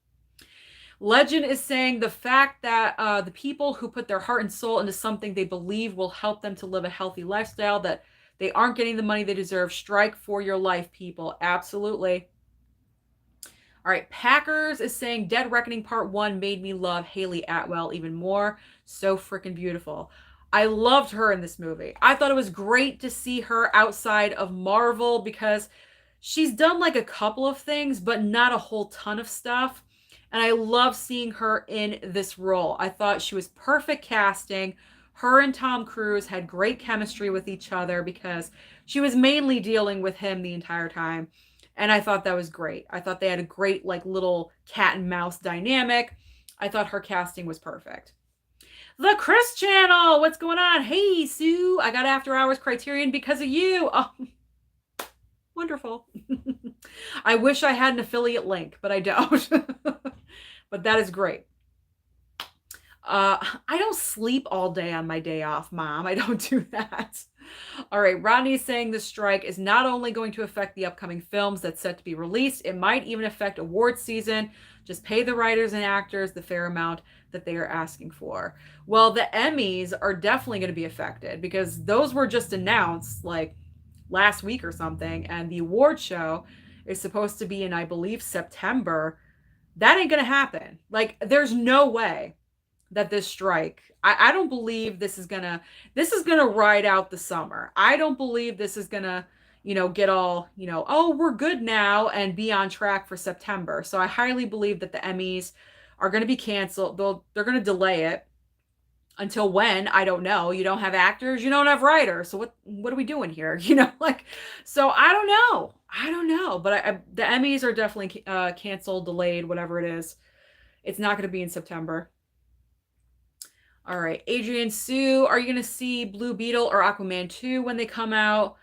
Legend is saying the fact that the people who put their heart and soul into something they believe will help them to live a healthy lifestyle, that they aren't getting the money they deserve. Strike for your life, people. Absolutely. All right. Packers is saying Dead Reckoning Part 1 made me love Haley Atwell even more. So freaking beautiful. I loved her in this movie. I thought it was great to see her outside of Marvel because she's done like a couple of things, but not a whole ton of stuff. And I love seeing her in this role. I thought she was perfect casting. Her and Tom Cruise had great chemistry with each other because she was mainly dealing with him the entire time. And I thought that was great. I thought they had a great like little cat and mouse dynamic. I thought her casting was perfect. The Chris channel, what's going on? Hey, Sue, I got After Hours Criterion because of you. Oh, wonderful. I wish I had an affiliate link, but I don't. But that is great. I don't sleep all day on my day off, Mom. I don't do that. All right, Rodney's saying the strike is not only going to affect the upcoming films that's set to be released, it might even affect awards season. Just pay the writers and actors the fair amount that they are asking for. Well, the Emmys are definitely going to be affected because those were just announced like last week or something, and the award show is supposed to be in, I believe, September. That ain't going to happen. Like, there's no way that this strike, I don't believe this is gonna ride out the summer. I don't believe this is gonna, get all, oh, we're good now and be on track for September. So I highly believe that the Emmys are gonna be canceled. They're gonna delay it until when, I don't know. You don't have actors, you don't have writers. So what are we doing here? Like, so I don't know. I don't know. But the Emmys are definitely canceled, delayed, whatever it is. It's not going to be in September. All right, Adrian Sue, are you going to see Blue Beetle or Aquaman 2 when they come out?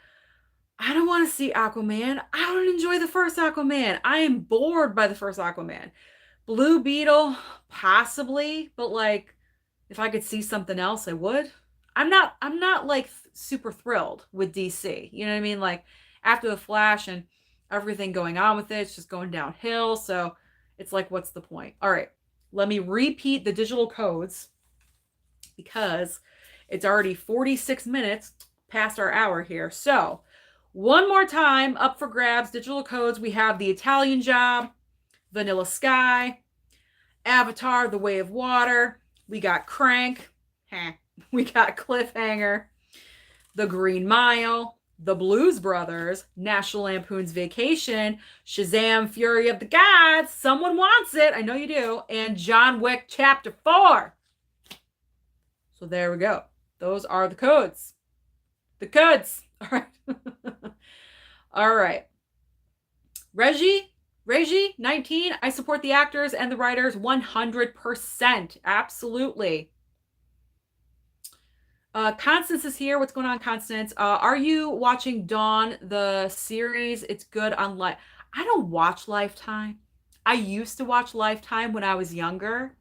I don't want to see Aquaman. I don't enjoy the first Aquaman. I am bored by the first Aquaman. Blue Beetle, possibly, but like if I could see something else, I would. I'm not like super thrilled with DC. You know what I mean? Like after the Flash and everything going on with it, it's just going downhill. So it's like, what's the point? All right, let me repeat the digital codes because it's already 46 minutes past our hour here. So one more time, up for grabs, digital codes. We have The Italian Job, Vanilla Sky, Avatar, The Way of Water. We got Crank. We got Cliffhanger, The Green Mile, The Blues Brothers, National Lampoon's Vacation, Shazam! Fury of the Gods, Someone Wants It, I know you do, and John Wick Chapter 4. So there we go. Those are the codes. The codes. All right. All right. Reggie, 19. I support the actors and the writers 100%. Absolutely. Constance is here. What's going on, Constance? Are you watching Dawn, the series? It's good on I don't watch Lifetime. I used to watch Lifetime when I was younger,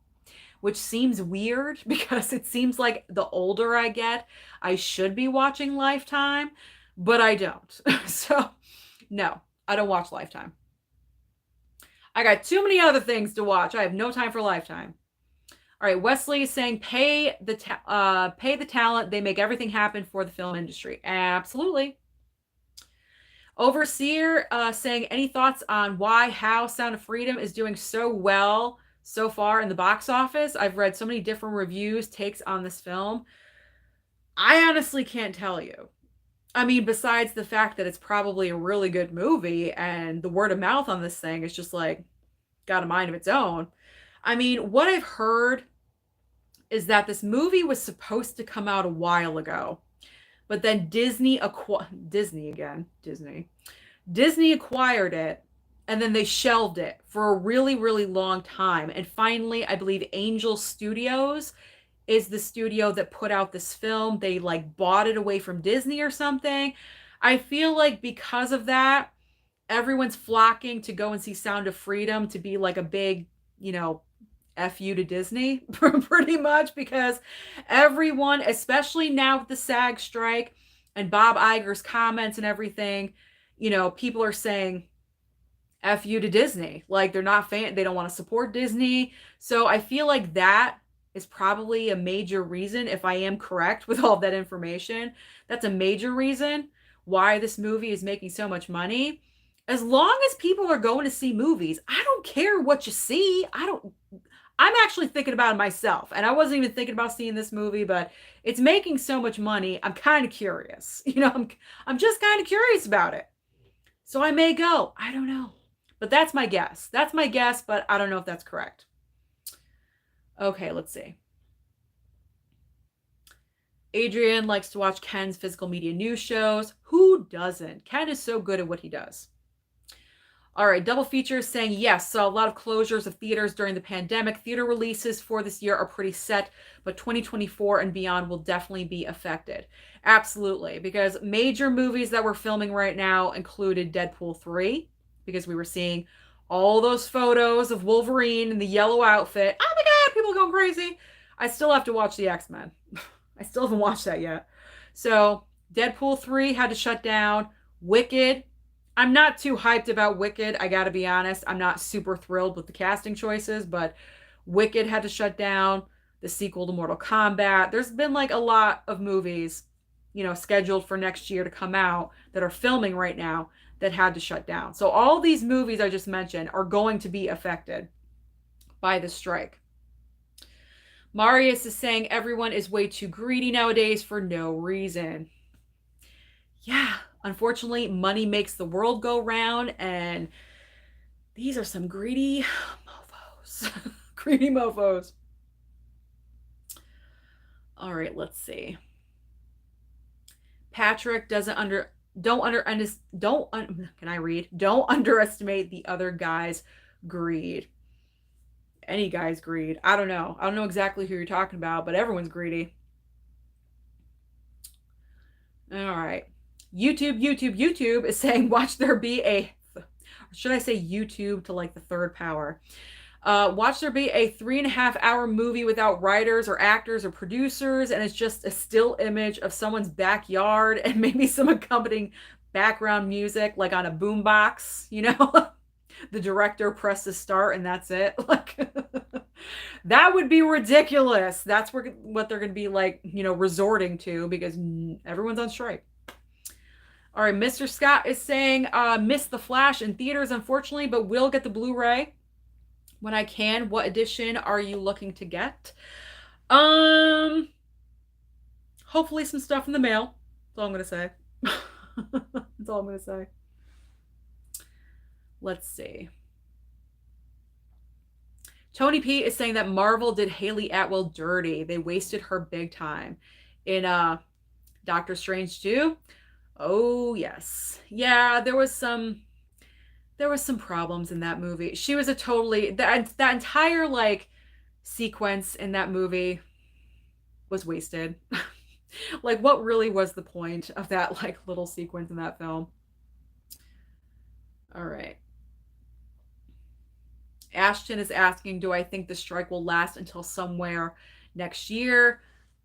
which seems weird because it seems like the older I get, I should be watching Lifetime, but I don't. So, no, I don't watch Lifetime. I got too many other things to watch. I have no time for Lifetime. All right, Wesley is saying pay the talent. They make everything happen for the film industry. Absolutely. Overseer saying any thoughts on how Sound of Freedom is doing so well so far in the box office? I've read so many different reviews, takes on this film. I honestly can't tell you. I mean, besides the fact that it's probably a really good movie and the word of mouth on this thing is just like got a mind of its own. I mean, what I've heard is that this movie was supposed to come out a while ago, but then Disney acquired it, and then they shelved it for a really, really long time. And finally, I believe Angel Studios is the studio that put out this film. They like bought it away from Disney or something. I feel like because of that, everyone's flocking to go and see Sound of Freedom to be like a big, F you to Disney, pretty much, because everyone, especially now with the SAG strike and Bob Iger's comments and everything, people are saying F you to Disney. Like they don't want to support Disney. So I feel like that is probably a major reason, if I am correct with all that information, that's a major reason why this movie is making so much money. As long as people are going to see movies, I don't care what you see. I'm actually thinking about it myself, and I wasn't even thinking about seeing this movie, but it's making so much money. I'm kind of curious. I'm just kind of curious about it. So I may go. I don't know. But that's my guess. That's my guess, but I don't know if that's correct. Okay, let's see. Adrian likes to watch Ken's physical media news shows. Who doesn't? Ken is so good at what he does. All right, Double Feature saying, yes, saw a lot of closures of theaters during the pandemic. Theater releases for this year are pretty set, but 2024 and beyond will definitely be affected. Absolutely, because major movies that we're filming right now included Deadpool 3, because we were seeing all those photos of Wolverine in the yellow outfit. Oh my God, people going crazy. I still have to watch the X-Men. I still haven't watched that yet. So Deadpool 3 had to shut down. Wicked. I'm not too hyped about Wicked. I gotta be honest. I'm not super thrilled with the casting choices, but Wicked had to shut down. The sequel to Mortal Kombat. There's been like a lot of movies, scheduled for next year to come out that are filming right now that had to shut down. So all these movies I just mentioned are going to be affected by the strike. Marius is saying everyone is way too greedy nowadays for no reason. Yeah, unfortunately, money makes the world go round, and these are some greedy mofos. Greedy mofos. All right, let's see. Patrick doesn't under don't under don't can I read? Don't underestimate the other guy's greed. Any guy's greed. I don't know. I don't know exactly who you're talking about, but everyone's greedy. All right. YouTube is saying, watch there be a, should I say YouTube to like the third power? Watch there be a 3.5 hour movie without writers or actors or producers, and it's just a still image of someone's backyard and maybe some accompanying background music, like on a boombox, the director presses start and that's it. Like, that would be ridiculous. That's what they're going to be like, resorting to because everyone's on strike. All right, Mr. Scott is saying, missed The Flash in theaters, unfortunately, but will get the Blu-ray when I can. What edition are you looking to get? Hopefully some stuff in the mail. That's all I'm going to say. That's all I'm going to say. Let's see. Tony P is saying that Marvel did Haley Atwell dirty. They wasted her big time. In Doctor Strange 2. Oh, yes. Yeah, there was some problems in that movie. She was a totally that entire like sequence in that movie was wasted. Like, what really was the point of that like little sequence in that film? All right. Ashton is asking, do I think the strike will last until somewhere next year?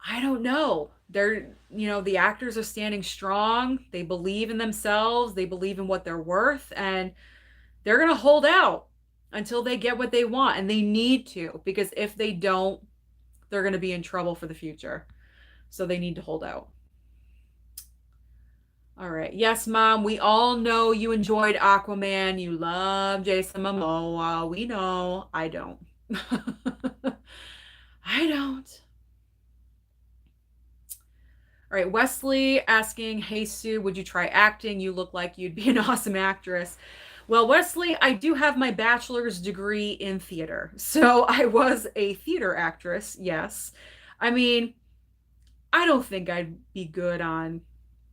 I don't know. The actors are standing strong. They believe in themselves. They believe in what they're worth, and they're going to hold out until they get what they want, and they need to, because if they don't, they're going to be in trouble for the future. So they need to hold out. All right. Yes, Mom, we all know you enjoyed Aquaman. You love Jason Momoa. We know. I don't. I don't. All right. Wesley asking, hey, Sue, would you try acting? You look like you'd be an awesome actress. Well, Wesley, I do have my bachelor's degree in theater. So I was a theater actress, yes. I mean, I don't think I'd be good on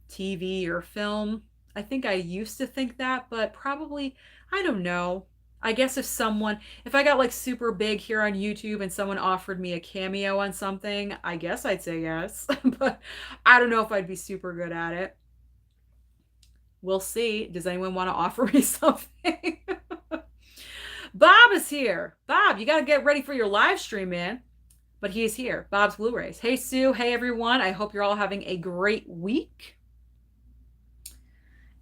TV or film. I think I used to think that, but probably, I don't know. I guess if I got like super big here on YouTube and someone offered me a cameo on something, I guess I'd say yes. But I don't know if I'd be super good at it. We'll see. Does anyone want to offer me something? Bob is here. Bob, you got to get ready for your live stream, man. But he's here. Bob's Blu-rays. Hey, Sue. Hey, everyone. I hope you're all having a great week.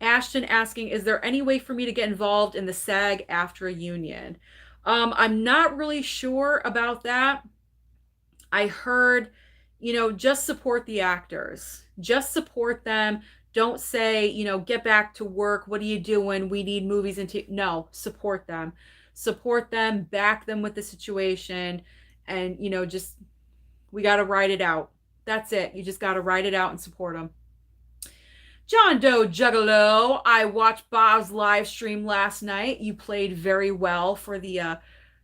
Ashton asking, is there any way for me to get involved in the SAG AFTRA union? I'm not really sure about that. I heard, just support the actors. Just support them. Don't say, get back to work. What are you doing? We need movies and no, support them. Support them, back them with the situation. And, we got to ride it out. That's it. You just got to ride it out and support them. John Doe Juggalo, I watched Bob's live stream last night. You played very well for the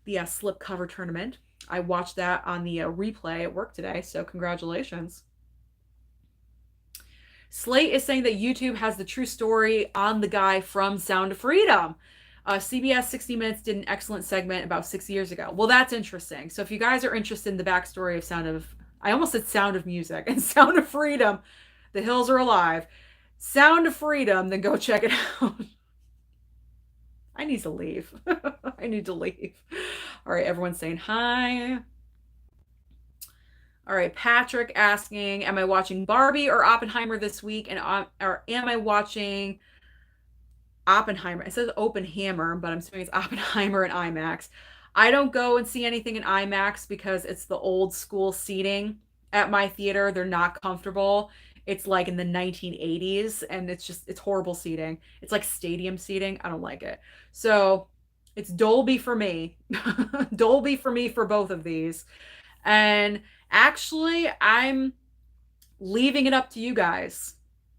slipcover tournament. I watched that on the replay at work today, so congratulations. Slate is saying that YouTube has the true story on the guy from Sound of Freedom. CBS 60 Minutes did an excellent segment about 6 years ago. Well, that's interesting. So if you guys are interested in the backstory of I almost said Sound of Music and Sound of Freedom, The Hills Are Alive, Sound of Freedom, then go check it out. I need to leave. I need to leave. All right, everyone's saying hi. All right, Patrick asking, am I watching Barbie or Oppenheimer this week? And or am I watching Oppenheimer? It says Open Hammer, but I'm assuming it's Oppenheimer and IMAX. I don't go and see anything in IMAX because it's the old school seating at my theater. They're not comfortable. It's like in the 1980s and it's horrible seating. It's like stadium seating. I don't like it. So it's Dolby for me. Dolby for me for both of these. And actually, I'm leaving it up to you guys.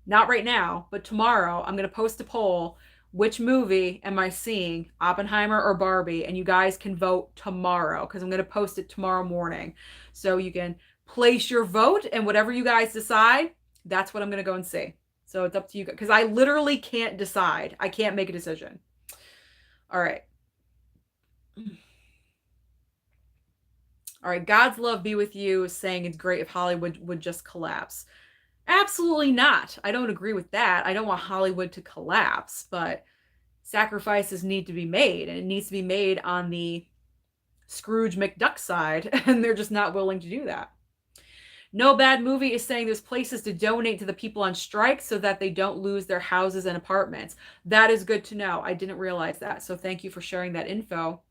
Not right now, but tomorrow I'm going to post a poll. Which movie am I seeing, Oppenheimer or Barbie? And you guys can vote tomorrow because I'm going to post it tomorrow morning. So you can place your vote, and whatever you guys decide, that's what I'm going to go and see. So it's up to you because I literally can't decide. I can't make a decision. All right. All right. God's love be with you, saying it's great if Hollywood would just collapse. Absolutely not. I don't agree with that. I don't want Hollywood to collapse, but sacrifices need to be made, and it needs to be made on the Scrooge McDuck side, and they're just not willing to do that. No Bad Movie is saying there's places to donate to the people on strike so that they don't lose their houses and apartments. That is good to know. I didn't realize that, so thank you for sharing that info.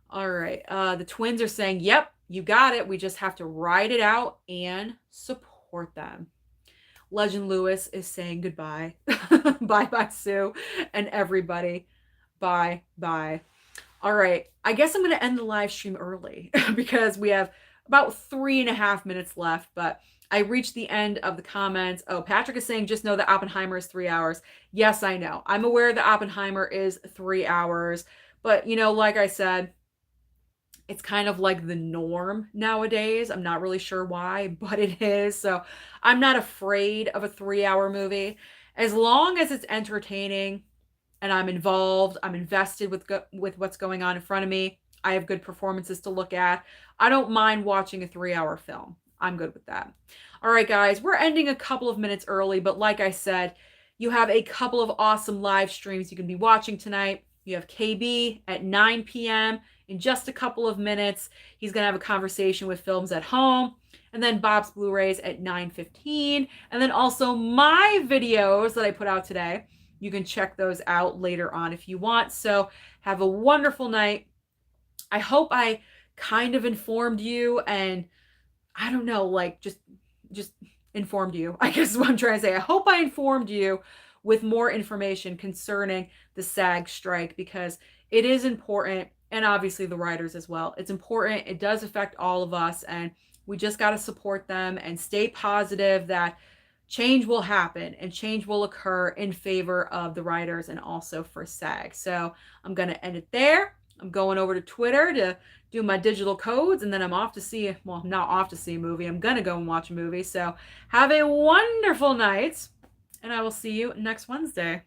All right. The twins are saying, yep, you got it. We just have to ride it out and support them. Legend Lewis is saying goodbye. Bye bye, Sue, and everybody. Bye bye. All right. I guess I'm going to end the live stream early because we have about 3.5 minutes left, but I reached the end of the comments. Oh, Patrick is saying, just know that Oppenheimer is 3 hours. Yes, I know. I'm aware that Oppenheimer is 3 hours, but like I said, it's kind of like the norm nowadays. I'm not really sure why, but it is. So I'm not afraid of a 3-hour movie. As long as it's entertaining and I'm involved, I'm invested with what's going on in front of me. I have good performances to look at. I don't mind watching a 3-hour film. I'm good with that. All right, guys, we're ending a couple of minutes early, but like I said, you have a couple of awesome live streams you can be watching tonight. You have KB at 9 p.m. In just a couple of minutes, he's going to have a conversation with Films at Home. And then Bob's Blu-rays at 9:15. And then also my videos that I put out today. You can check those out later on if you want. So have a wonderful night. I hope I kind of informed you, and I don't know, like just informed you. I guess is what I'm trying to say. I hope I informed you with more information concerning the SAG strike because it is important, and obviously the writers as well. It's important. It does affect all of us, and we just got to support them and stay positive that change will happen and change will occur in favor of the writers and also for SAG. So I'm going to end it there. I'm going over to Twitter to do my digital codes, and then I'm off to see, well, not off to see a movie. I'm going to go and watch a movie. So have a wonderful night, and I will see you next Wednesday.